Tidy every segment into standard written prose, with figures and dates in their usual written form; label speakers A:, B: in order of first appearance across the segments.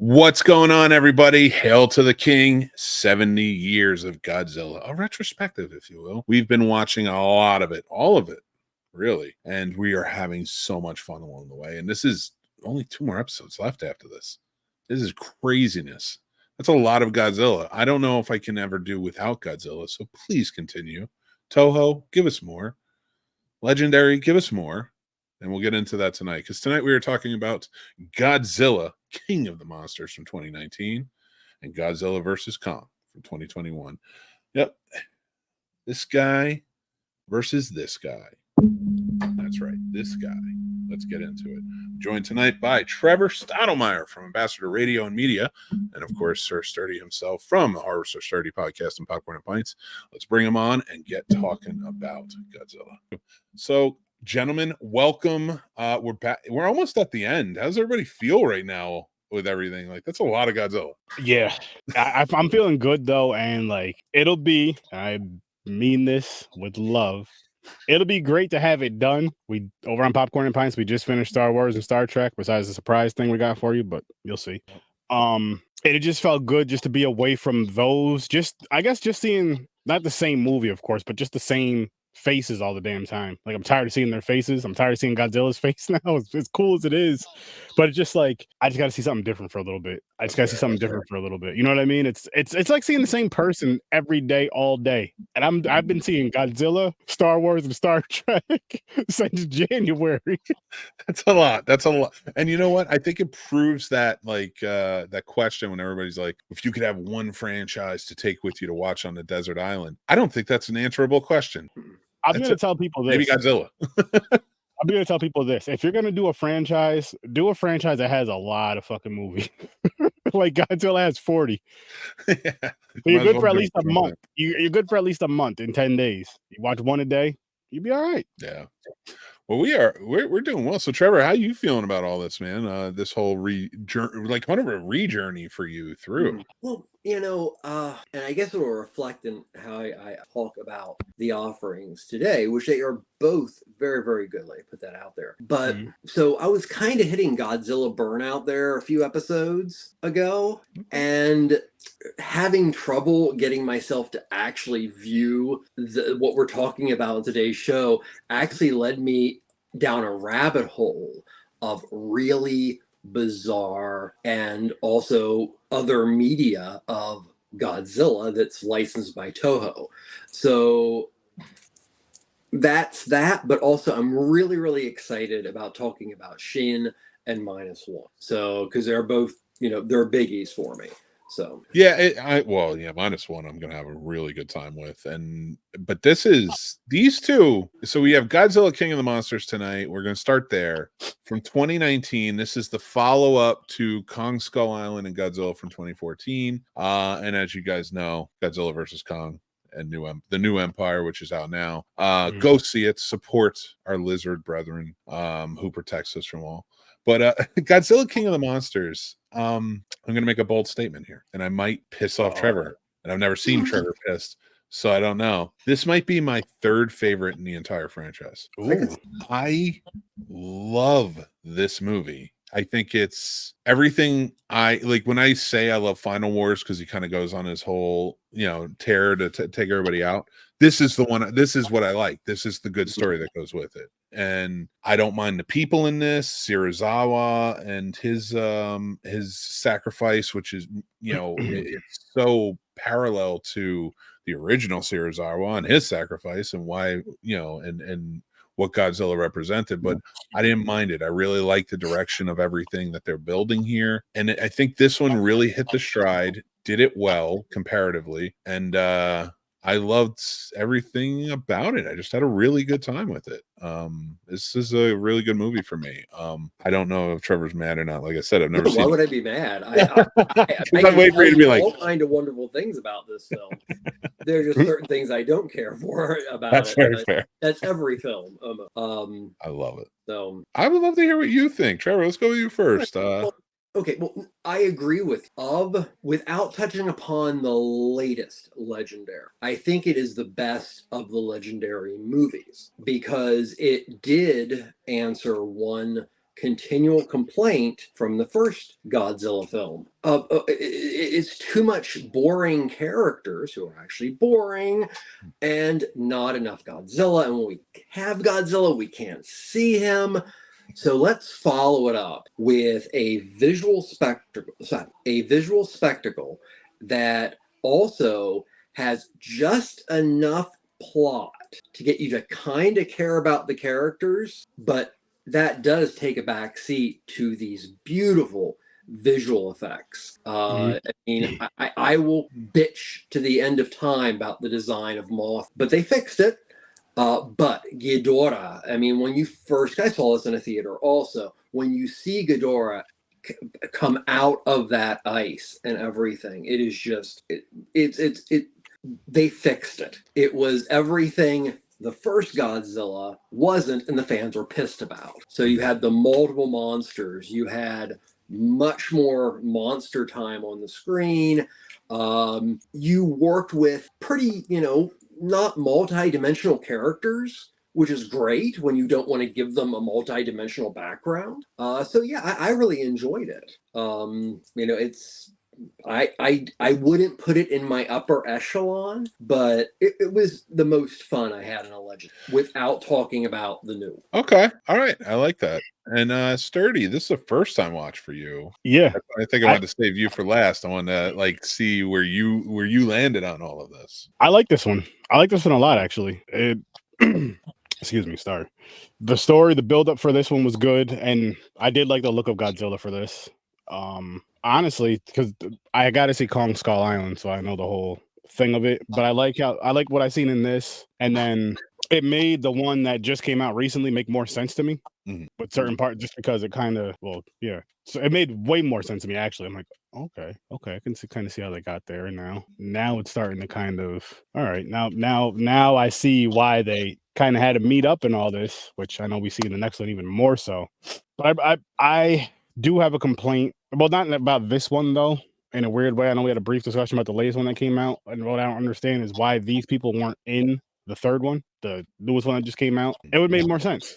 A: What's going on, everybody? Hail to the King. 70 years of Godzilla. A retrospective, if you will. We've been watching a lot of it, all of it, really. And we are having so much fun along the way. And this is only 2 more episodes left after this. This is craziness. That's a lot of Godzilla. I don't know if I can ever do without Godzilla, so please continue. Toho, give us more. Legendary, give us more. And we'll get into that tonight, because tonight we are talking about Godzilla, King of the Monsters from 2019, and Godzilla versus Kong from 2021. Yep. This guy versus this guy. That's right, this guy. Let's get into it. Joined tonight by Trevor Stottlemyer from Ambassador Radio and Media, and of course, Sir Sturdy himself from the Horror Sir Sturdy podcast and Popcorn and Pints. Let's bring him on and get talking about Godzilla. So, gentlemen, welcome. We're back. We're almost at the end. How does everybody feel right now with everything? Like, that's a lot of Godzilla.
B: Yeah, I'm feeling good though, and like it'll be. I mean this with love. It'll be great to have it done. We over on Popcorn and Pints, we just finished Star Wars and Star Trek. Besides the surprise thing we got for you, but you'll see. It just felt good just to be away from those. I guess seeing not the same movie, of course, but just the same faces all the damn time. Like, I'm tired of seeing their faces. I'm tired of seeing Godzilla's face now. It's as cool as it is, but it's just like I just got to see something different for a little bit. I just got to see something different for a little bit. You know what I mean? It's like seeing the same person every day, all day. And I've been seeing Godzilla, Star Wars, and Star Trek since January.
A: That's a lot. That's a lot. And you know what? I think it proves that, like, that question when everybody's like, if you could have one franchise to take with you to watch on the desert island, I don't think that's an answerable question.
B: I'm going to tell people this.
A: Maybe Godzilla.
B: I'm going to tell people this. If you're going to do a franchise that has a lot of fucking movies. Like Godzilla has 40.
A: Yeah.
B: You're good for at least a month. You're good for at least a month in 10 days. You watch one a day, you'll be all right.
A: Yeah. Well, we're doing well. So, Trevor, how are you feeling about all this, man? This whole kind of a re-journey for you through.
C: Well, and I guess it will reflect in how I talk about the offerings today, which they are both very, very good. Let me put that out there. But so I was kind of hitting Godzilla burnout there a few episodes ago, and having trouble getting myself to actually view what we're talking about in today's show actually led me down a rabbit hole of really bizarre and also other media of Godzilla that's licensed by Toho. So that's that, but also I'm really, really excited about talking about Shin and -1. So, because they're both, they're biggies for me. So
A: yeah, -1 I'm gonna have a really good time with, but these two. So we have Godzilla King of the Monsters tonight. We're gonna start there from 2019. This is the follow-up to Kong Skull Island and Godzilla from 2014. And as you guys know, Godzilla versus Kong and the New Empire, which is out now. Go see it. Support our lizard brethren, who protects us from all. But Godzilla King of the Monsters, I'm going to make a bold statement here, and I might piss off Trevor, and I've never seen Trevor pissed, so I don't know. This might be my 3rd favorite in the entire franchise.
B: Ooh.
A: I love this movie. I think it's everything I like. When I say I love Final Wars, because he kind of goes on his whole, tear to take everybody out. This is the one. This is what I like. This is the good story that goes with it. And I don't mind the people in this, Serizawa and his sacrifice, which is, it's so parallel to the original Serizawa and his sacrifice and why, and what Godzilla represented, but I didn't mind it. I really like the direction of everything that they're building here. And I think this one really hit the stride, did it well comparatively. And, I loved everything about it. I just had a really good time with it. This is a really good movie for me. I don't know if Trevor's mad or not. Like I said, I've never seen.
C: Why would I be mad? I
A: can wait for you to be like
C: all kind of wonderful things about this film. There are just certain things I don't care for about
A: That's
C: it.
A: very fair.
C: That's every film.
A: I love it.
C: So
A: I would love to hear what you think, Trevor. Let's go with you first.
C: Okay, well, I agree with without touching upon the latest Legendary. I think it is the best of the Legendary movies because it did answer one continual complaint from the first Godzilla film. It's too much boring characters who are actually boring, and not enough Godzilla. And when we have Godzilla, we can't see him. So let's follow it up with a visual spectacle, that also has just enough plot to get you to kind of care about the characters, but that does take a back seat to these beautiful visual effects. I mean, I will bitch to the end of time about the design of Moth, but they fixed it. But Ghidorah, I mean, when you first, I saw this in a theater also, when you see Ghidorah come out of that ice and everything, it is just, they fixed it. It was everything the first Godzilla wasn't, and the fans were pissed about. So you had the multiple monsters, you had much more monster time on the screen. You worked with pretty, not multi-dimensional characters, which is great when you don't want to give them a multi-dimensional background. So yeah, I really enjoyed it. It's, I wouldn't put it in my upper echelon, but it was the most fun I had in a Legend without talking about the new.
A: Okay. All right. I like that. And Sturdy, this is a first time watch for you.
B: Yeah.
A: I think I wanted to save you for last. I want to see where you landed on all of this.
B: I like this one. I like this one a lot, actually. Excuse me, sorry. The story, the build up for this one was good, and I did like the look of Godzilla for this. Honestly, because I got to see Kong Skull Island, so I know the whole thing of it. But I like what I seen in this, and then it made the one that just came out recently make more sense to me. With certain parts, just because it kind of, so it made way more sense to me, actually. I'm like, okay, I can kind of see how they got there. And now it's starting to kind of, all right, now I see why they kind of had to meet up and all this, which I know we see in the next one even more so. But I do have a complaint, well, not about this one though, in a weird way. I know we had a brief discussion about the latest one that came out, and what I don't understand is why these people weren't in the third one, the newest one that just came out. It would make more sense.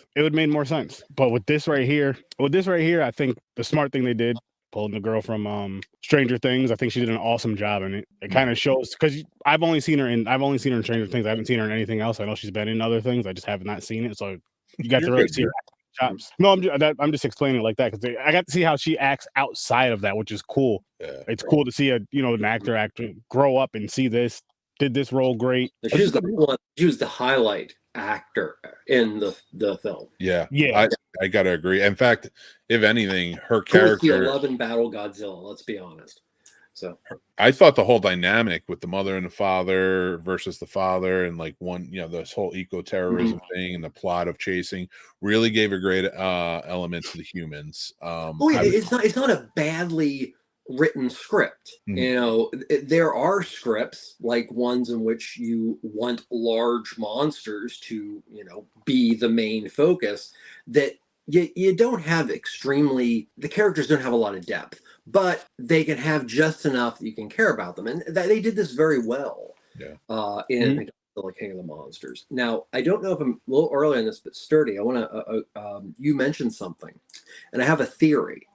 B: But with this right here, I think the smart thing they did, pulling the girl from Stranger Things, I think she did an awesome job in it. It kind of shows, because I've only seen her in Stranger Things. I haven't seen her in anything else. I know she's been in other things. I just have not seen it. So you got to really see her chops. No, I'm just explaining it like that because I got to see how she acts outside of that, which is cool. Yeah, it's cool to see an actor grow up and see this. Did this role great.
C: She was the highlight actor in the film.
A: Yeah. I gotta agree. In fact, if anything, her character,
C: the 11 battle Godzilla, let's be honest. So
A: I thought the whole dynamic with the mother and the father versus the father, and this whole eco-terrorism thing and the plot of chasing really gave a great element to the humans.
C: It's not a badly written script. There are scripts like ones in which you want large monsters to be the main focus, that you don't have the characters don't have a lot of depth, but they can have just enough that you can care about them, and they did this very well. In Godzilla King of the Monsters. Now, I don't know if I'm a little early on this, but Sturdy, I want to you mentioned something, and I have a theory.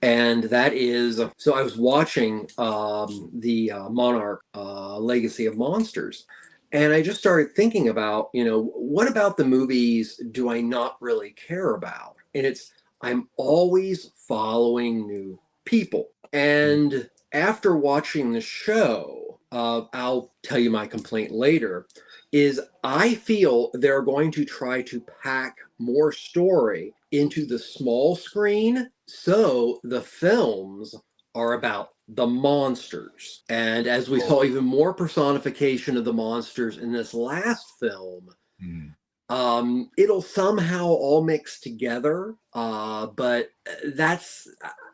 C: And that is, so I was watching the Monarch Legacy of Monsters, and I just started thinking about, what about the movies do I not really care about? And I'm always following new people. And after watching the show, I'll tell you my complaint later, is I feel they're going to try to pack more story into the small screen, so the films are about the monsters. And as we saw even more personification of the monsters in this last film, it'll somehow all mix together. But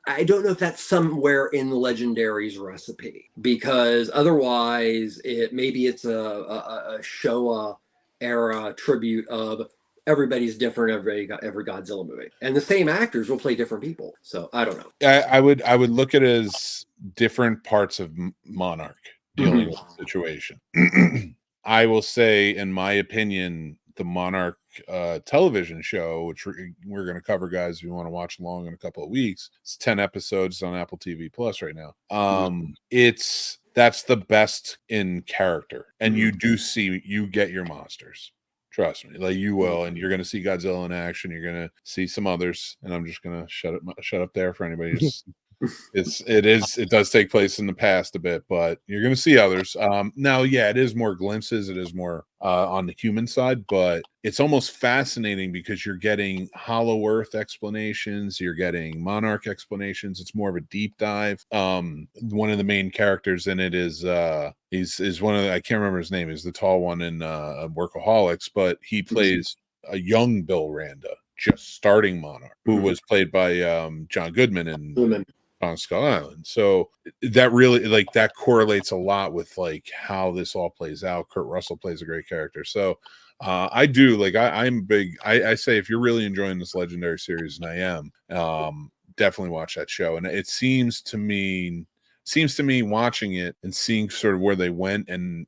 C: I don't know if that's somewhere in the Legendary's recipe, because otherwise maybe it's a Showa era tribute of everybody's different, every Godzilla movie, and the same actors will play different people. So I don't know.
A: I would look at it as different parts of Monarch dealing with the situation. I will say, in my opinion, the Monarch television show, which we're going to cover, guys, if you want to watch along in a couple of weeks. It's 10 episodes on Apple TV Plus right now. That's the best in character, and you get your monsters. Trust me, like you will, and you're going to see Godzilla in action. You're going to see some others, and I'm just going to shut up there for anybody who's it does take place in the past a bit, but you're going to see others. Now, yeah, it is more glimpses. It is more on the human side, but it's almost fascinating because you're getting Hollow Earth explanations. You're getting Monarch explanations. It's more of a deep dive. One of the main characters in it is one of I can't remember his name. Is the tall one in Workaholics, but he plays a young Bill Randa, just starting Monarch, who was played by John Goodman in on Skull Island. So that really that correlates a lot with like how this all plays out. Kurt Russell plays a great character. So I do I'm big. I say if you're really enjoying this Legendary series, and I am, definitely watch that show. And it seems to me watching it and seeing sort of where they went and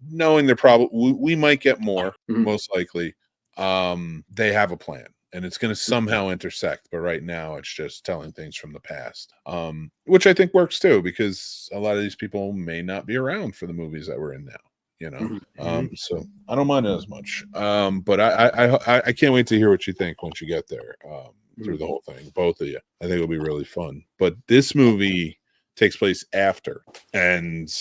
A: knowing they're probably we might get more, most likely. They have a plan. And it's going to somehow intersect, but right now it's just telling things from the past, which I think works too, because a lot of these people may not be around for the movies that we're in now, so I don't mind it as much. But I can't wait to hear what you think once you get there through the whole thing, both of you. I think it'll be really fun. But this movie takes place after, and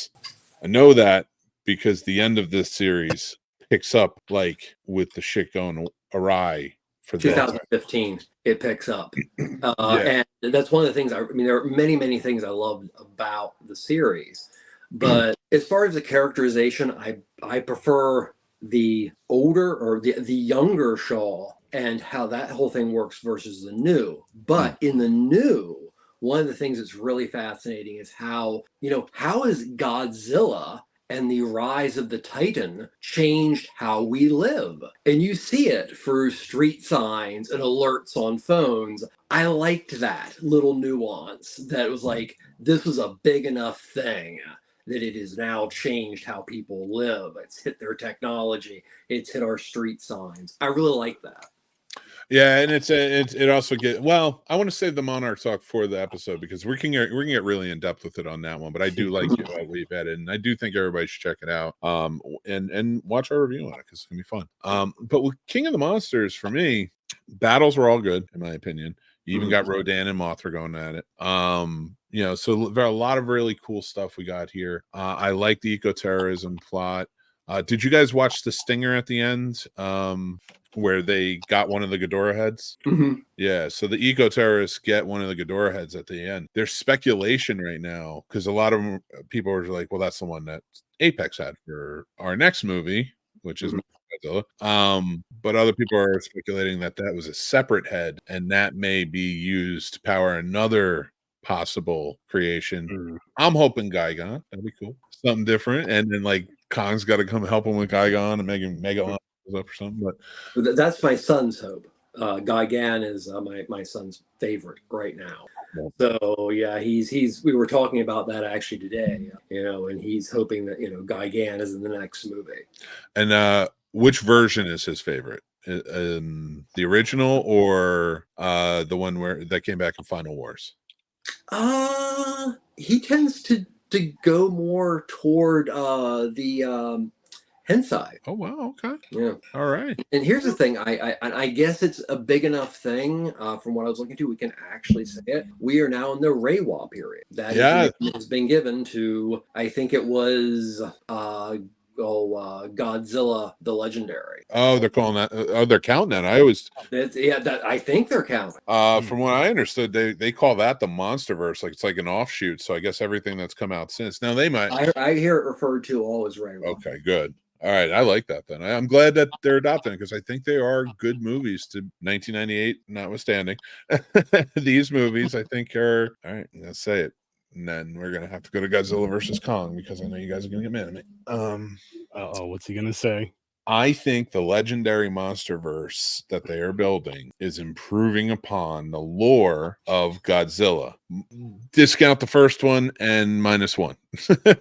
A: I know that because the end of this series picks up like with the shit going awry.
C: 2015 it picks up, and that's one of the things. I mean, there are many things I loved about the series, but as far as the characterization, I prefer the older or the younger Shaw and how that whole thing works versus the new. But in the new, one of the things that's really fascinating is how is Godzilla and the rise of the Titan changed how we live. And you see it through street signs and alerts on phones. I liked that little nuance that was like, this was a big enough thing that it has now changed how people live. It's hit their technology. It's hit our street signs. I really like that.
A: Yeah, and it also well. I want to save the Monarch talk for the episode because we can get really in depth with it on that one. But I do like what we've had, and I do think everybody should check it out. And watch our review on it because it's gonna be fun. But with King of the Monsters, for me, battles were all good in my opinion. You even got Rodan and Mothra going at it. So there are a lot of really cool stuff we got here. I like the eco-terrorism plot. Did you guys watch the stinger at the end? Where they got one of the Ghidorah heads. Yeah, so the eco-terrorists get one of the Ghidorah heads at the end. There's speculation right now because a lot of people are like, well, that's the one that Apex had for our next movie, which is Godzilla. But other people are speculating that was a separate head, and that may be used to power another possible creation. I'm hoping Gigon. That'd be cool. Something different. And then like Kong's got to come help him with Gigon and make him Megalon up or something. But
C: that's my son's hope. Gigan is my son's favorite right now. So yeah, he's we were talking about that actually today, and he's hoping that Gigan is in the next movie.
A: And which version is his favorite? The original or the one that came back in Final Wars?
C: He tends to go more toward the Hensai.
A: Oh wow, okay.
C: Yeah.
A: All right.
C: And here's the thing, I guess it's a big enough thing from what I was looking to, we can actually say it. We are now in the Reiwa period. That has been given to, I think it was Godzilla the Legendary.
A: Oh, they're calling that. They're counting that.
C: I think they're counting.
A: From what I understood, they call that the MonsterVerse. Like it's like an offshoot. So I guess everything that's come out since. Now they might.
C: I hear it referred to all as Reiwa.
A: Okay, good. All right, I like that then. I'm glad that they're adopting it because I think they are good movies to 1998, notwithstanding. These movies, I think, are all right. Let's say it. And then we're gonna have to go to Godzilla versus Kong because I know you guys are gonna get mad at me.
B: What's he gonna say?
A: I think the legendary MonsterVerse that they are building is improving upon the lore of Godzilla. Discount the first one and -1.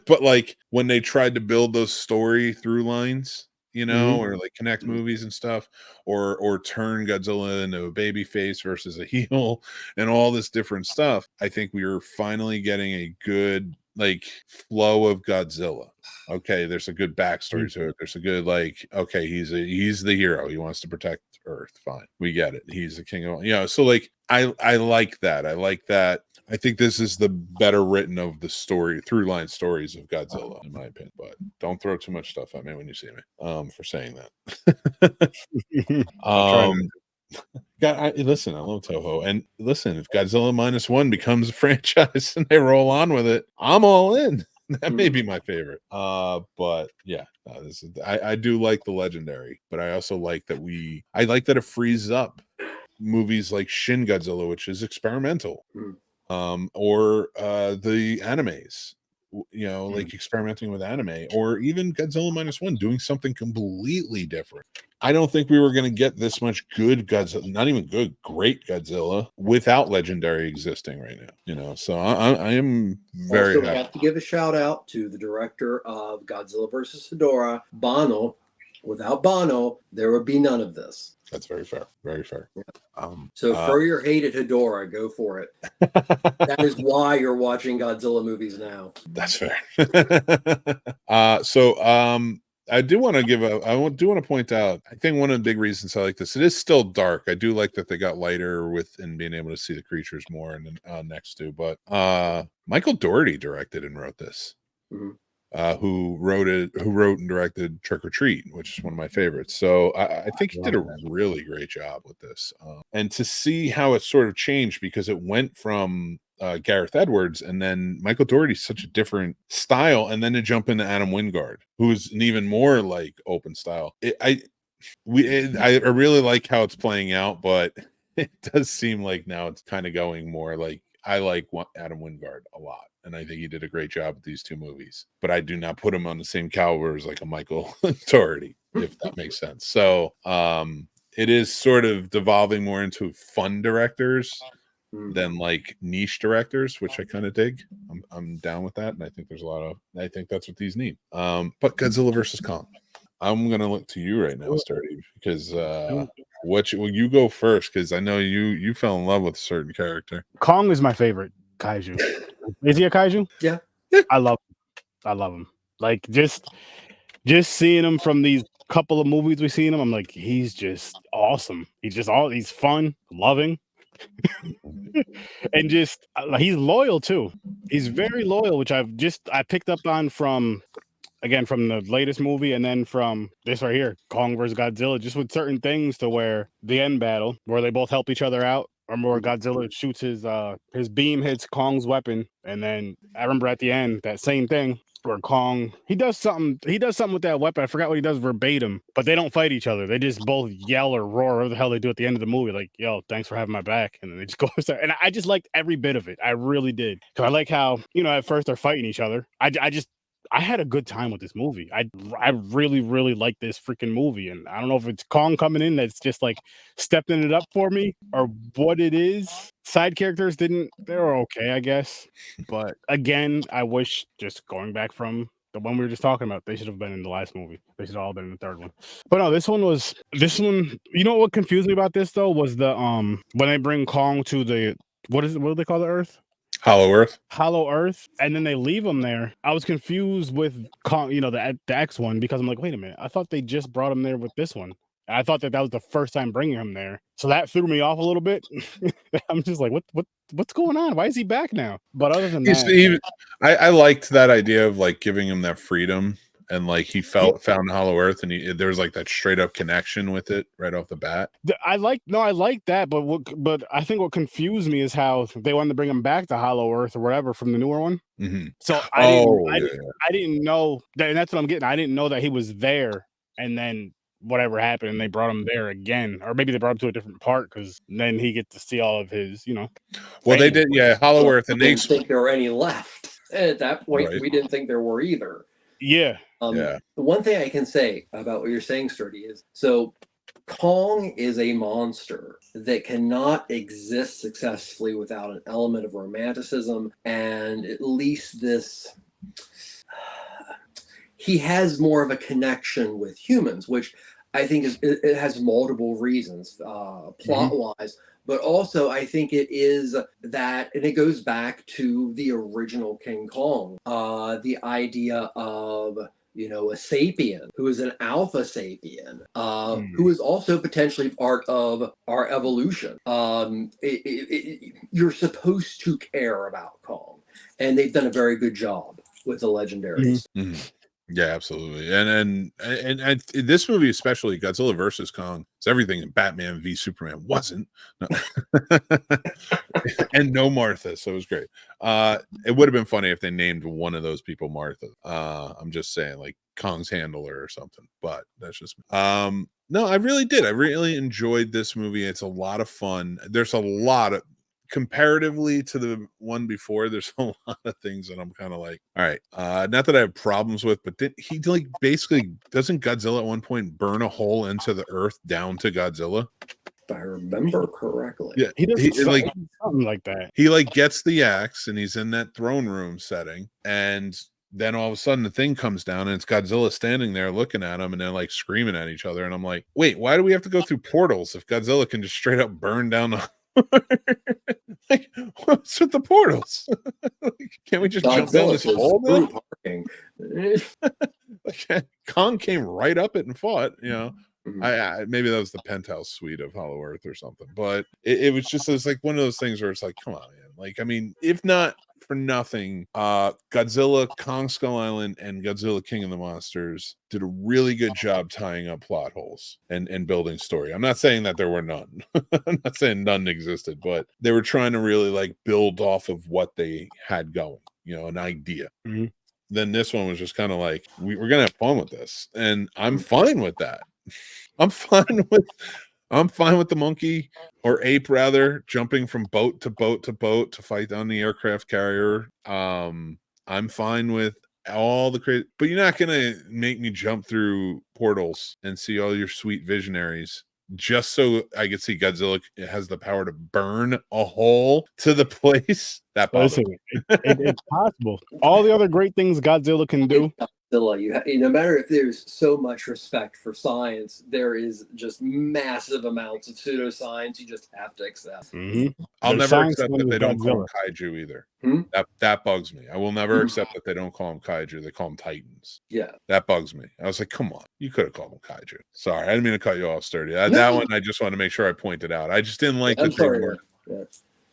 A: But like when they tried to build those story through lines, you know, or like connect movies and stuff, or turn Godzilla into a baby face versus a heel and all this different stuff. I think we are finally getting a good like flow of Godzilla. Okay, there's a good backstory to it. There's a good like, okay, he's the hero. He wants to protect Earth. Fine, we get it. He's the king of, you know. So like, I like that. I like that. I think this is the better written of the story, through line stories of Godzilla, in my opinion. But don't throw too much stuff at me when you see me, for saying that.
B: I'll try to.
A: Listen, I love Toho, and listen, if Godzilla -1 becomes a franchise and they roll on with it, I'm all in. That may be my favorite. But yeah, this is, I do like the Legendary, but I also like that I like that it frees up movies like Shin Godzilla, which is experimental, or the animes, you know, like experimenting with anime, or even Godzilla -1 doing something completely different. I don't think we were going to get this much good Godzilla, not even good, great Godzilla, without Legendary existing right now, you know. So I am very
C: also
A: happy.
C: have to give a shout out to the director of Godzilla versus Hedorah, Bono. Without Bono, there would be none of this.
A: That's very fair. Very fair.
C: Yeah. So for your hated Hedorah, go for it. That is why you're watching Godzilla movies now.
A: That's fair. I do want to point out, I think one of the big reasons I like this, it is still dark. I do like that they got lighter with and being able to see the creatures more and next to, but Michael Dougherty directed and wrote this. Who wrote and directed Trick or Treat, which is one of my favorites. So I think he did a really great job with this. And to see how it sort of changed, because it went from Gareth Edwards, and then Michael Dougherty's such a different style, and then to jump into Adam Wingard, who's an even more like open style. I really like how it's playing out, but it does seem like now it's kind of going more like, I like Adam Wingard a lot, and I think he did a great job with these two movies. But I do not put him on the same caliber as like a Michael Dougherty, if that makes sense. So it is sort of devolving more into fun directors than like niche directors, which I kind of dig. I'm down with that, and I think I think that's what these need. But Godzilla versus Kong. I'm gonna look to you right now, Sturdy, because you go first, because I know you fell in love with a certain character.
B: Kong is my favorite kaiju. Is he a kaiju?
C: Yeah.
B: I love him. Like just seeing him from these couple of movies we've seen him, I'm like, he's just awesome. He's fun, loving, and just he's loyal too. He's very loyal, which I picked up on from the latest movie, and then from this right here, Kong vs. Godzilla, just with certain things, to where the end battle, where they both help each other out, or more Godzilla shoots his beam, hits Kong's weapon, and then I remember at the end, that same thing, where Kong, he does something with that weapon. I forgot what he does verbatim, but they don't fight each other. They just both yell or roar, whatever the hell they do at the end of the movie, like, yo, thanks for having my back. And then they just go there. And I just liked every bit of it. I really did. Because I like how, at first they're fighting each other. I had a good time with this movie. I really, really like this freaking movie. And I don't know if it's Kong coming in that's just like stepping it up for me, or what it is. Side characters they were okay, I guess. But again, I wish, just going back from the one we were just talking about, they should have been in the last movie. They should have all been in the third one. But no, this one, you know what confused me about this though, was the when they bring Kong to the, what do they call the Earth?
A: Hollow Earth,
B: and then they leave him there. I was confused with Kong, the X one, because I'm like, wait a minute, I thought they just brought him there with this one. And I thought that was the first time bringing him there, so that threw me off a little bit. I'm just like, what's going on? Why is he back now? But other than that,
A: I liked that idea of like giving him that freedom, and like he found Hollow Earth, and there was like that straight up connection with it right off the bat.
B: I like that, but I think what confused me is how they wanted to bring him back to Hollow Earth or whatever from the newer one. So I didn't know that, and that's what I'm getting. I didn't know that he was there, and then whatever happened, and they brought him there again, or maybe they brought him to a different part, because then he gets to see all of his,
A: Well, they did, Hollow Earth, and
C: they didn't think there were any left. And at that point,
A: Right.
C: We didn't think there were either.
B: Yeah.
C: The one thing I can say about what you're saying, Sturdy, is so Kong is a monster that cannot exist successfully without an element of romanticism and at least this. he has more of a connection with humans, which I think it has multiple reasons, plot wise, but also I think it is that, and it goes back to the original King Kong, the idea of a sapien who is an alpha sapien, who is also potentially part of our evolution. You're supposed to care about Kong, and they've done a very good job with the legendaries.
A: Yeah, absolutely. And this movie, especially Godzilla versus Kong, it's everything in Batman v Superman wasn't. No. And no Martha, so it was great. It would have been funny if they named one of those people Martha. I'm just saying, like Kong's handler or something, but that's just no, I really did. I really enjoyed this movie. It's a lot of fun. There's a lot of, comparatively to the one before, there's a lot of things that I'm kind of like, all right, not that I have problems with, but he like basically, doesn't Godzilla at one point burn a hole into the earth down to Godzilla?
C: If I remember correctly.
B: Yeah, he does something like that.
A: He like gets the axe and he's in that throne room setting, and then all of a sudden the thing comes down and it's Godzilla standing there looking at him, and they're like screaming at each other. And I'm like, wait, why do we have to go through portals if Godzilla can just straight up burn down the like, what's with the portals? Like, can't we just jump down this hole? Like, Kong came right up it and fought, I maybe that was the penthouse suite of Hollow Earth or something, but it was like one of those things where it's like, come on, man. Like, I mean, if not for nothing, Godzilla, Kong Skull Island, and Godzilla King of the Monsters did a really good job tying up plot holes and building story. I'm not saying that there were none. I'm not saying none existed, but they were trying to really like build off of what they had going, an idea. Then this one was just kind of like, we're gonna have fun with this, and I'm fine with that. I'm fine with the monkey or ape rather jumping from boat to boat to boat to fight on the aircraft carrier. I'm fine with all the crazy, but you're not gonna make me jump through portals and see all your sweet visionaries just so I could see Godzilla has the power to burn a hole to the place. That bothers me.
B: It's possible. All the other great things Godzilla can do.
C: Godzilla, no matter if there's so much respect for science, there is just massive amounts of pseudoscience you just have to accept.
A: I'll never accept that they don't call them kaiju either. That bugs me. I will never accept that they don't call them kaiju. They call them titans.
C: Yeah,
A: that bugs me. I was like, come on, you could have called them kaiju. Sorry, I didn't mean to cut you off, Sturdy. That one I just want to make sure I pointed out. I just didn't like that they were.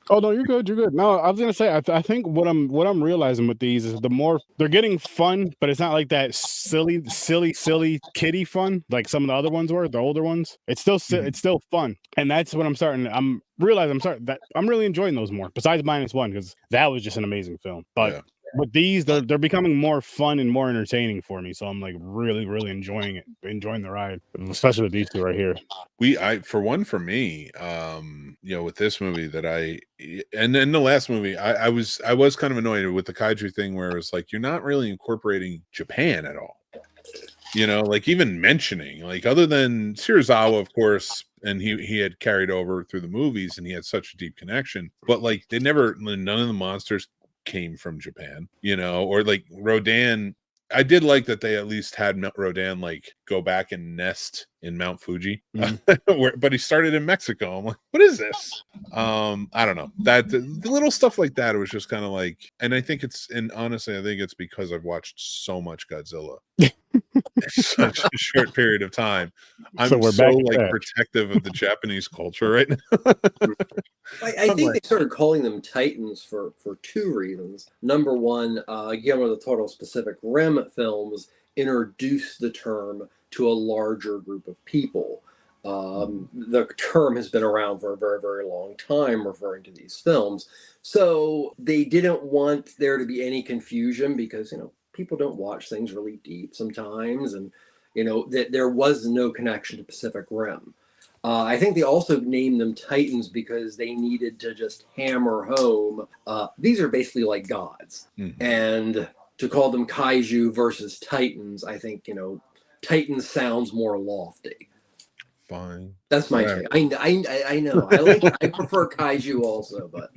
B: Oh no, you're good. You're good. No, I was gonna say I think what I'm realizing with these is the more they're getting fun, but it's not like that silly kiddie fun like some of the other ones were, the older ones. It's still fun, and that's what I'm realizing that I'm really enjoying those more. Besides -1, because that was just an amazing film, but. With these, they're becoming more fun and more entertaining for me. So I'm like really, really enjoying the ride, especially with these two right here.
A: For me, with this movie and then the last movie, I was kind of annoyed with the kaiju thing where it was like, you're not really incorporating Japan at all. Like even mentioning, like other than Serizawa, of course, and he had carried over through the movies and he had such a deep connection, but like none of the monsters came from Japan, or like Rodan. I did like that they at least had Rodan like go back and nest in Mount Fuji, but he started in Mexico. I'm like, what is this? I don't know, that the little stuff like that. It was just kind of like, and honestly, I think it's because I've watched so much Godzilla in such a short period of time. I'm so like protective of the Japanese culture right now.
C: I think they started calling them Titans for two reasons. Number one, Guillermo del Toro's Pacific Rim films introduced the term to a larger group of people. The term has been around for a very, very long time referring to these films. So they didn't want there to be any confusion because, people don't watch things really deep sometimes. And, that there was no connection to Pacific Rim. I think they also named them Titans because they needed to just hammer home. These are basically like gods. And to call them kaiju versus Titans, I think, Titans sounds more lofty.
A: fine.
C: That's my
A: Whatever.
C: take. I know. I prefer kaiju also, but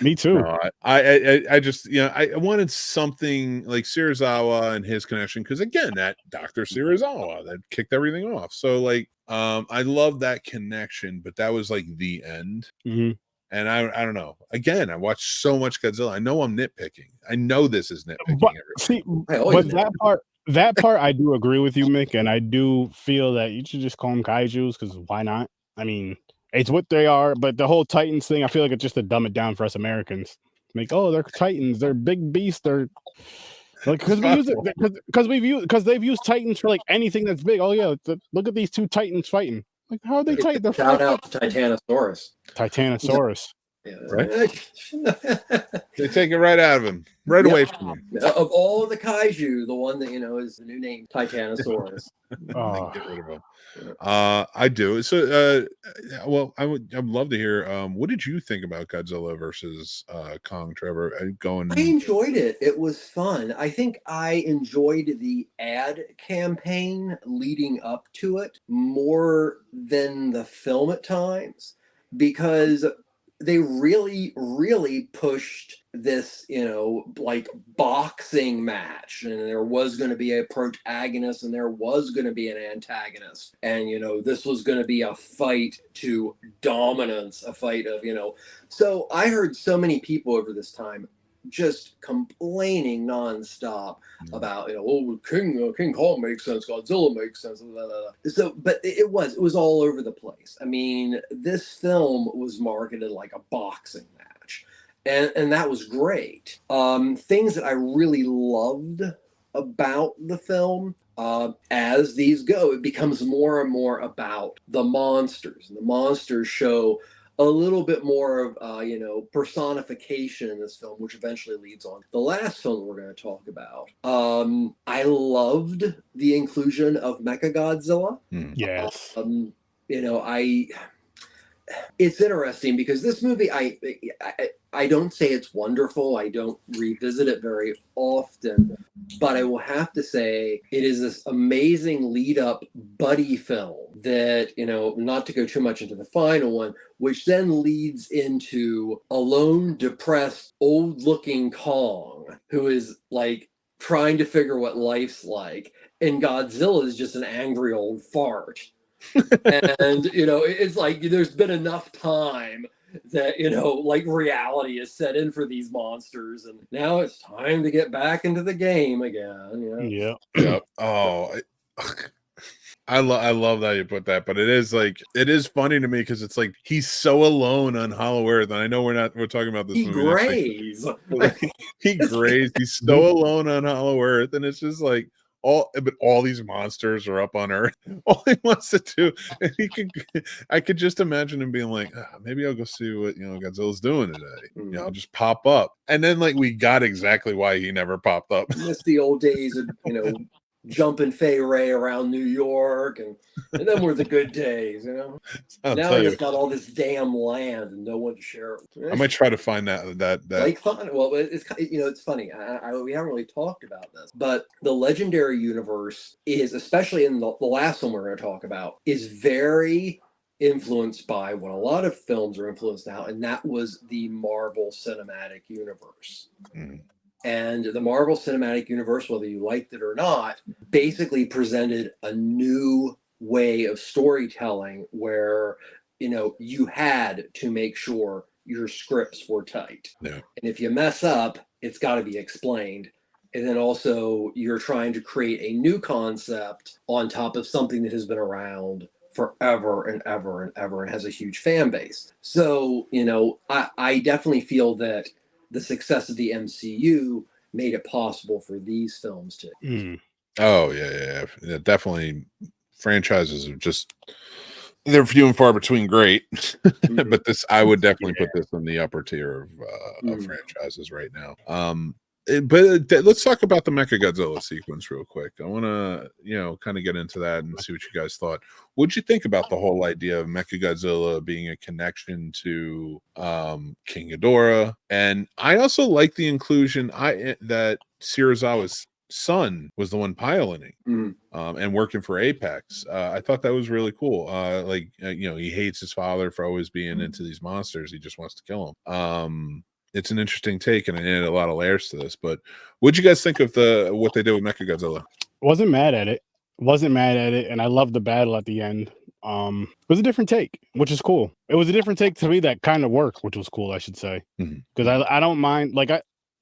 B: Me too.
A: No, I just I wanted something like Serizawa and his connection because again that Dr. Serizawa that kicked everything off. So like I love that connection, but that was like the end.
B: Mhm.
A: And I don't know. Again, I watched so much Godzilla. I know I'm nitpicking. I know this is nitpicking
B: But
A: everything.
B: see,
C: I always
B: but
C: know.
B: that part I do agree with you, Mick, and I do feel that you should just call them kaijus because why not? I mean, it's what they are. But the whole Titans thing, I feel like it's just to dumb it down for us Americans. Like, oh, they're Titans, they're big beasts, they're like because we use it because they've used Titans for like anything that's big. Oh yeah, look at these two Titans fighting. Like, how are they Titans? They're
C: Shout
B: 5
C: out
B: foot.
C: to Titanosaurus.
B: Titanosaurus.
C: Yeah.
A: Right? They take it right out of him, right
C: Yep.
A: away from him.
C: Of all the kaiju, the one that is the new name, Titanosaurus.
B: Oh.
A: Get rid of him. I do. So, well, I'd love to hear. What did you think about Godzilla versus Kong, Trevor?
C: I enjoyed it. It was fun. I think I enjoyed the ad campaign leading up to it more than the film at times because they really, really pushed this, like boxing match. And there was going to be a protagonist and there was going to be an antagonist. And, this was going to be a fight to dominance, a fight of, So I heard so many people over this time just complaining nonstop about King Kong makes sense, Godzilla makes sense, blah, blah, blah. So but it was all over the place. I mean, this film was marketed like a boxing match, and that was great. Things that I really loved about the film, as these go, it becomes more and more about the monsters, and the monsters show a little bit more of personification in this film, which eventually leads on the last film we're going to talk about. I loved the inclusion of Mechagodzilla.
B: Yes.
C: It's interesting because this movie, I don't say it's wonderful. I don't revisit it very often, but I will have to say it is this amazing lead up buddy film that, not to go too much into the final one, which then leads into a lone, depressed, old looking Kong who is like trying to figure what life's like. And Godzilla is just an angry old fart. And it's like there's been enough time that like reality is set in for these monsters, and now it's time to get back into the game again.
B: Yeah.
A: Yep. Oh, I love that you put that, but it is funny to me because it's like he's so alone on Hollow Earth, and I know we're talking about this
C: He
A: movie
C: grays.
A: he grazed. He's so alone on Hollow Earth, and it's just like all these monsters are up on Earth. All he wants to do, and I could just imagine him being like, maybe I'll go see what Godzilla's doing today. I'll just pop up, and then like we got exactly why he never popped up.
C: Miss the old days of jumping Fay Ray around New York, and then were the good days. Now he just got all this damn land and no one to share it with.
A: I might try to find that
C: Lake Fun. Well, it's funny. We haven't really talked about this, but the Legendary universe is, especially in the last one we're going to talk about, is very influenced by what a lot of films are influenced now, and that was the Marvel Cinematic Universe. And the Marvel Cinematic Universe, whether you liked it or not, basically presented a new way of storytelling where, you had to make sure your scripts were tight.
A: Yeah.
C: And if you mess up, it's got to be explained. And then also you're trying to create a new concept on top of something that has been around forever and ever and ever and has a huge fan base. So, I definitely feel that the success of the MCU made it possible for these films to.
A: Oh yeah, definitely. Franchises are just they're few and far between great, but I would definitely put this in the upper tier of franchises right now. But let's talk about the Mechagodzilla sequence real quick. I want to, kind of get into that and see what you guys thought. What'd you think about the whole idea of Mechagodzilla being a connection to King Ghidorah? And I also like the inclusion that Serizawa's son was the one piloting and working for Apex. I thought that was really cool. He hates his father for always being into these monsters. He just wants to kill him. It's an interesting take, and it added a lot of layers to this. But what'd you guys think of what they did with Mechagodzilla?
B: Wasn't mad at it. And I loved the battle at the end. It was a different take, which is cool. It was a different take to me that kind of worked, which was cool, I should say. Because I don't mind,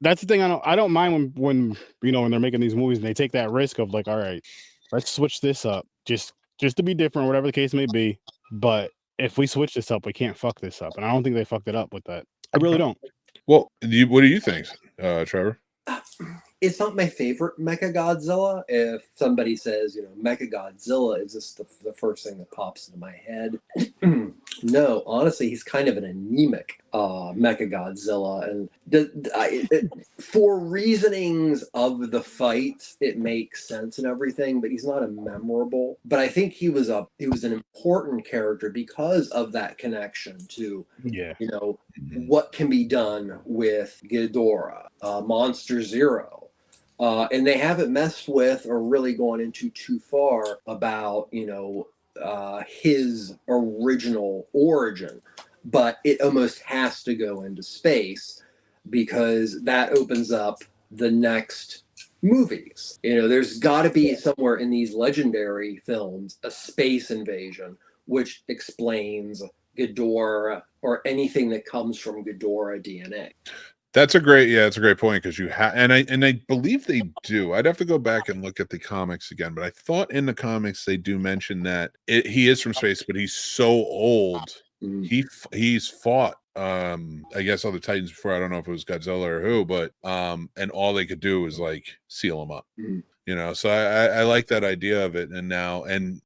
B: that's the thing. I don't mind when when they're making these movies and they take that risk of like, all right, let's switch this up just to be different, whatever the case may be. But if we switch this up, we can't fuck this up. And I don't think they fucked it up with that. I really don't.
A: Well, what do you think, Trevor?
C: It's not my favorite Mechagodzilla. If somebody says, Mechagodzilla, is just the first thing that pops into my head. No, honestly, he's kind of an anemic Mechagodzilla. And for reasonings of the fight, it makes sense and everything, but he's not a memorable. But I think he was an important character because of that connection to, what can be done with Ghidorah, Monster Zero. And they haven't messed with or really gone into too far about, his original origin. But it almost has to go into space because that opens up the next movies. There's got to be somewhere in these legendary films a space invasion, which explains Ghidorah or anything that comes from Ghidorah DNA.
A: It's a great point because you have, and I believe they do. I'd have to go back and look at the comics again, but I thought in the comics they do mention that he is from space, but he's so old. He's fought, I guess, other Titans before. I don't know if it was Godzilla or who, but and all they could do was like seal him up. So I like that idea of it, and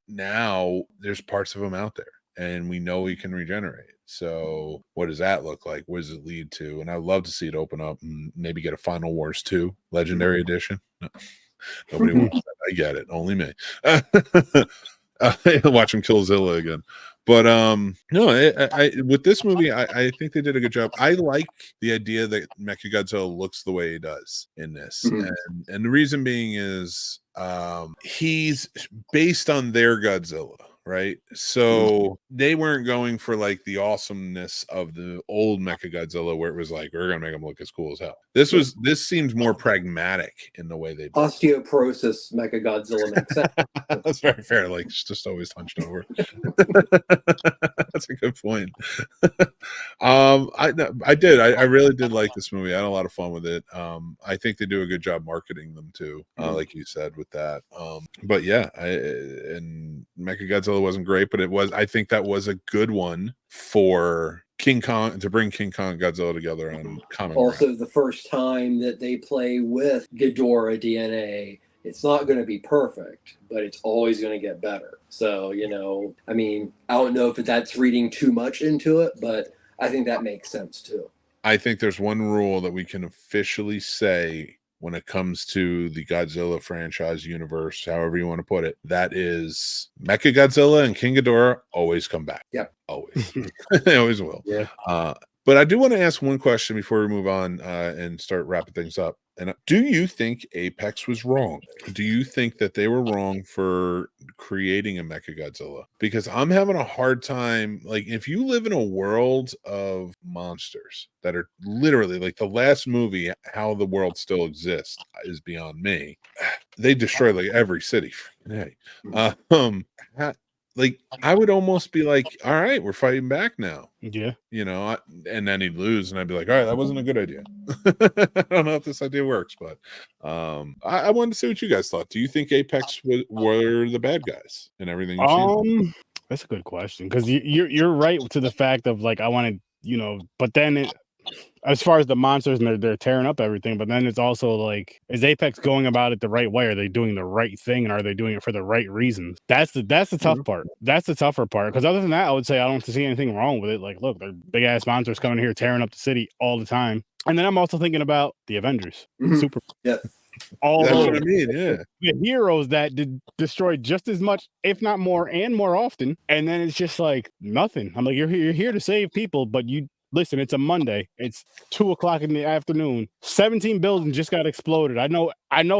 A: now there's parts of him out there, and we know he can regenerate. So what does that look like? What does it lead to? And I'd love to see it open up and maybe get a Final Wars 2 Legendary Edition. No, nobody wants that. I get it. Only me. Watch him kill Zilla again. But with this movie, I think they did a good job. I like the idea that Mechagodzilla looks the way he does in this. And the reason being is he's based on their Godzilla. Right, so they weren't going for like the awesomeness of the old Mechagodzilla, where it was like we're gonna make him look as cool as hell. This seems more pragmatic in the way they do.
C: Osteoporosis Mechagodzilla makes sense.
A: That's very fair. Like just always hunched over. That's a good point. I really did like this movie. I had a lot of fun with it. I think they do a good job marketing them too, like you said with that. But yeah, and Mechagodzilla wasn't great, but I think that was a good one for King Kong, to bring King Kong and Godzilla together on common ground.
C: Also, the first time that they play with Ghidorah DNA, it's not going to be perfect, but it's always going to get better. So, I don't know if that's reading too much into it, but I think that makes sense too.
A: I think there's one rule that we can officially say when it comes to the Godzilla franchise universe, however you want to put it, that is Mechagodzilla and King Ghidorah always come back.
C: Yep.
A: Always. They always will.
B: Yeah.
A: But I do want to ask one question before we move on and start wrapping things up. And do you think Apex was wrong? Do you think that they were wrong for creating a Mechagodzilla? Because I'm having a hard time. Like, if you live in a world of monsters that are literally like the last movie, how the world still exists is beyond me. They destroy like every city. Hey, like I would almost be like, all right, we're fighting back now.
B: Yeah.
A: And then he'd lose, and I'd be like, all right, that wasn't a good idea. I don't know if this idea works, but I wanted to see what you guys thought. Do you think Apex were the bad guys and everything you've seen?
B: That's a good question, because you're right to the fact of like I wanted, but then as far as the monsters and they're tearing up everything, but then it's also like, is Apex going about it the right way? Are they doing the right thing, and are they doing it for the right reasons? That's the tough part. That's the tougher part. Because other than that, I would say I don't see anything wrong with it. Like, look, they're big ass monsters coming here tearing up the city all the time. And then I'm also thinking about the Avengers. Super.
C: Yeah.
B: All
A: That's what I mean. Yeah.
B: The heroes that did destroy just as much, if not more, and more often. And then it's just like nothing. I'm like, you're here to save people, but you listen, it's a Monday. It's 2:00 in the afternoon. 17 buildings just got exploded. I know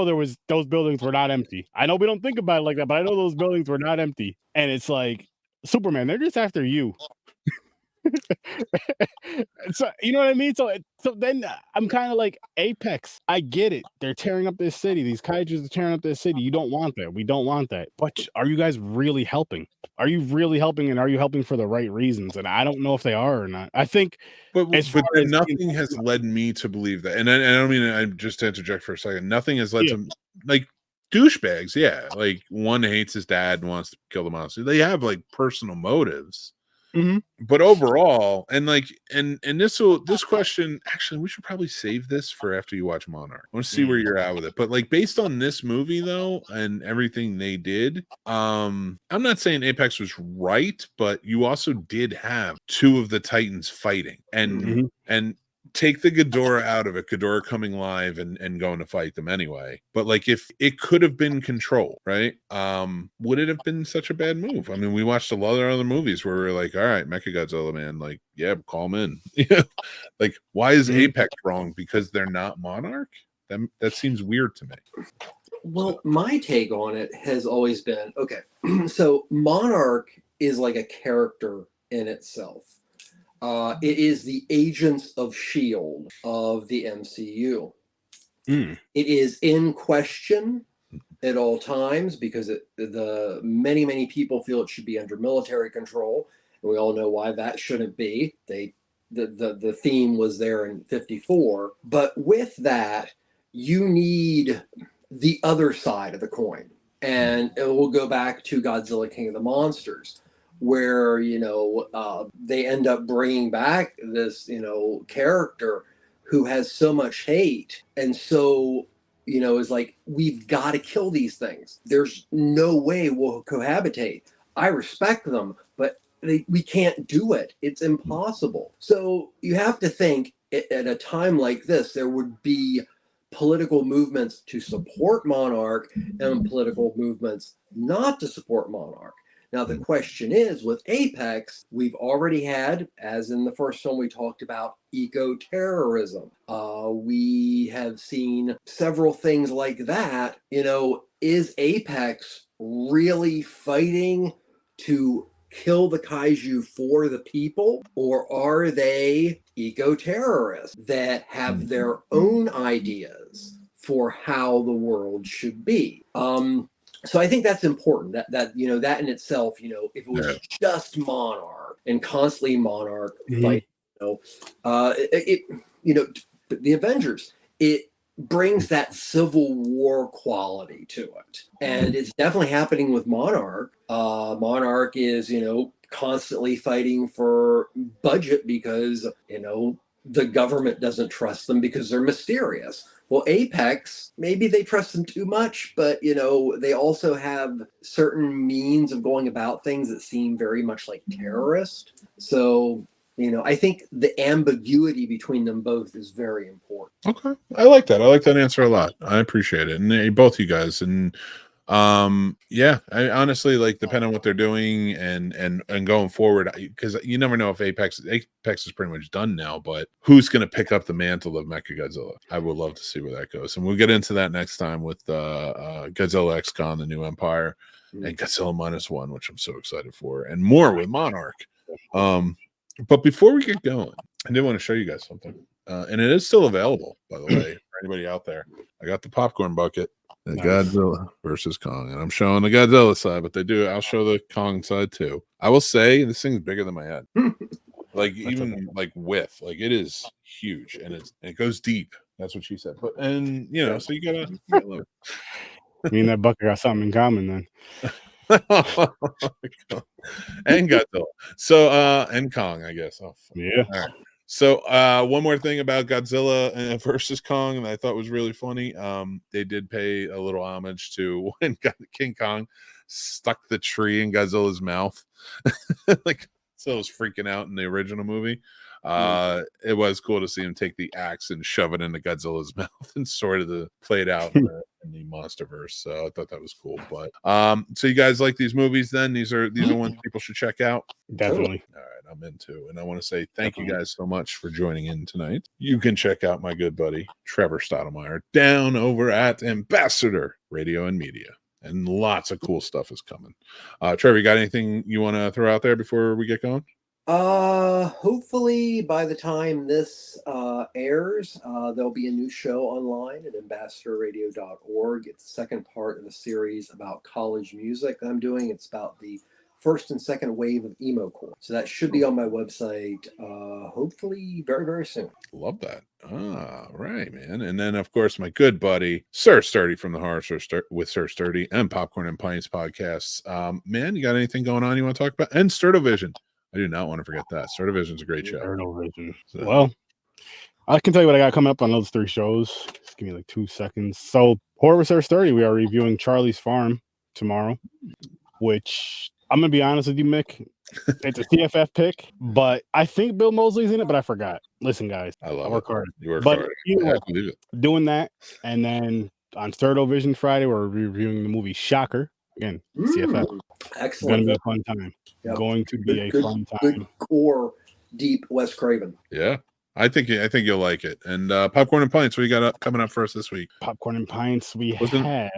B: those buildings were not empty. I know we don't think about it like that, but I know those buildings were not empty. And it's like, Superman, they're just after you. So you know what I mean? So then I'm kind of like, Apex. I get it. They're tearing up this city. These kaijus are tearing up this city. You don't want that. We don't want that. But are you guys really helping? Are you really helping? And are you helping for the right reasons? And I don't know if they are or not. I think,
A: but
B: as far as
A: nothing has led me to believe that. And I don't mean, I just to interject for a second. Nothing has led to, like, douchebags. Yeah, like one hates his dad and wants to kill the monster. They have like personal motives. But overall, and like, and this question, actually, we should probably save this for after you watch Monarch. I want to see where you're at with it. But like, based on this movie though, and everything they did, I'm not saying Apex was right, but you also did have two of the Titans fighting, and take the Ghidorah out of it, Ghidorah coming live and going to fight them anyway. But like, if it could have been controlled, right? Would it have been such a bad move? I mean, we watched a lot of other movies where we're like, all right, Mechagodzilla, man, like, yeah, call him in. Like, why is Apex wrong? Because they're not Monarch? That seems weird to me.
C: Well, my take on it has always been, okay, so Monarch is like a character in itself. It is the agents of S.H.I.E.L.D. of the MCU. It is in question at all times because the many people feel it should be under military control, and we all know why that shouldn't be. The theme was there in 54, but with that, you need the other side of the coin, and we'll go back to Godzilla, King of the Monsters, where they end up bringing back this character who has so much hate, and so is like, we've got to kill these things. There's no way we'll cohabitate. I respect them, but we can't do it. It's impossible. So you have to think at a time like this, there would be political movements to support Monarch and political movements not to support Monarch. Now, the question is, with Apex, we've already had, as in the first film we talked about, eco-terrorism. We have seen several things like that. Is Apex really fighting to kill the kaiju for the people, or are they eco-terrorists that have their own ideas for how the world should be? So I think that's important. That that in itself, if it was just Monarch and constantly Monarch fight, the Avengers, it brings that Civil War quality to it, and it's definitely happening with Monarch. Monarch is constantly fighting for budget because the government doesn't trust them because they're mysterious. Well, Apex, maybe they trust them too much, but they also have certain means of going about things that seem very much like terrorist. So I think the ambiguity between them both is very important.
A: Okay, I like that. I like that answer a lot. I appreciate it, and both you guys. And yeah, I honestly, like, depending on what they're doing and going forward, because you never know if Apex is pretty much done now, but who's going to pick up the mantle of Mechagodzilla? I would love to see where that goes, and we'll get into that next time with Godzilla X Kong, the New Empire, and Godzilla -1, which I'm so excited for, and more with Monarch. But before we get going, I did want to show you guys something, and it is still available, by the way, for anybody out there. I got the popcorn bucket. Godzilla versus Kong, and I'm showing the Godzilla side, but I'll show the Kong side too. I will say this thing's bigger than my head, like even like width, like it is huge, and it goes deep. That's what she said. But so you gotta love it.
B: Me and that bucket got something in common then.
A: And Godzilla. So and Kong, I guess. Oh,
B: yeah.
A: All right. So one more thing about Godzilla versus Kong, and I thought was really funny. They did pay a little homage to when King Kong stuck the tree in Godzilla's mouth. Like, so I was freaking out in the original movie. It was cool to see him take the axe and shove it into Godzilla's mouth and sort of played out in the MonsterVerse. So I thought that was cool. But so you guys like these movies then? These are ones people should check out.
B: Definitely.
A: All right, I'm into. And I want to say thank you guys so much for joining in tonight. You can check out my good buddy Trevor Stottlemyer down over at Ambassador Radio and Media. And lots of cool stuff is coming. Trevor, you got anything you want to throw out there before we get going?
C: Hopefully by the time this airs, there'll be a new show online at ambassadorradio.org. It's the second part of a series about college music I'm doing. It's about the first and second wave of emo core. So that should be on my website, hopefully very, very soon.
A: Love that. Right, man. And then, of course, my good buddy, Sir Sturdy from the Horror with Sir Sturdy and Popcorn and Pints podcasts. Man, you got anything going on you want to talk about? And Sturdovision. I do not want to forget that. Sturdovision's a great show.
B: Sturdovision. So. Well, I can tell you what I got coming up on those 3 shows. Just give me like 2 seconds. So, Horror with Sir Sturdy, we are reviewing Charlie's Farm tomorrow, which I'm going to be honest with you, Mick. It's a CFF pick, but I think Bill Moseley's in it, but I forgot. Listen, guys,
A: I love
B: work hard.
A: You work
B: but
A: hard.
B: You know,
A: I believe it.
B: Doing that, and then on Sturdovision Friday, we're reviewing the movie Shocker. Again, CFF.
C: Excellent.
B: Going to be a fun time.
C: Yep.
B: Going to be a fun time.
C: Good core, deep Wes Craven.
A: Yeah. I think you'll like it. And Popcorn and Pints, what you got coming up for us this week?
B: Popcorn and Pints, we have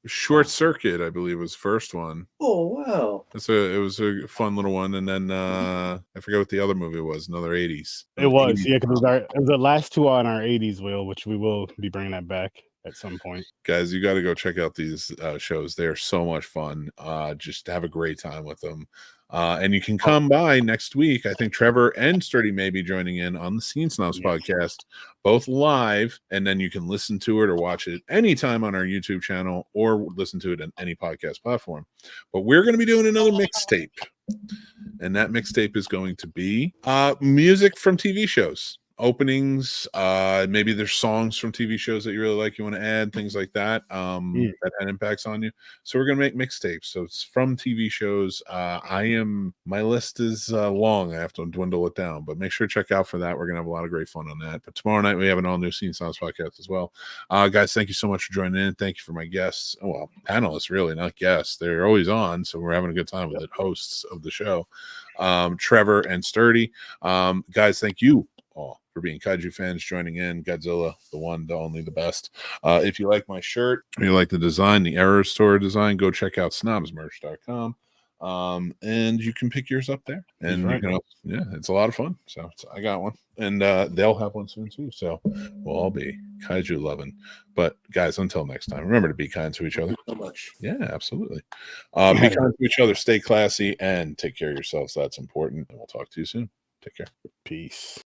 A: Short Circuit, I believe, was first one.
C: Oh wow!
A: It was a fun little one, and then I forget what the other movie was. Another 80s.
B: It was, yeah, because it was the last 2 on our 80s wheel, which we will be bringing that back at some point.
A: Guys, you got to go check out these shows. They are so much fun. Just have a great time with them. And you can come by next week. I think Trevor and Sturdy may be joining in on the Scene Snobs podcast, both live, and then you can listen to it or watch it anytime on our YouTube channel or listen to it on any podcast platform. But we're going to be doing another mixtape, and that mixtape is going to be music from TV shows. Openings, maybe there's songs from TV shows that you really like, you want to add, things like that, that had impacts on you. So we're gonna make mixtapes. So it's from TV shows. My list is long. I have to dwindle it down, but make sure to check out for that. We're gonna have a lot of great fun on that. But tomorrow night we have an all new Scene Sounds podcast as well. Guys, thank you so much for joining in. Thank you for my guests. Oh, well, panelists, really, not guests. They're always on, so we're having a good time with it. Hosts of the show, Trevor and Sturdy. Guys, thank you all for being kaiju fans, joining in. Godzilla, the one, the only, the best. If you like my shirt, or you like the design, the Error Store design, go check out snobsmerch.com. And you can pick yours up there. And you can, it's a lot of fun. So I got one, and they'll have one soon too. So we'll all be kaiju loving. But guys, until next time, remember to be kind to each other.
C: So much.
A: Yeah, absolutely. Be kind to each other, stay classy, and take care of yourselves. That's important. And we'll talk to you soon. Take care.
B: Peace.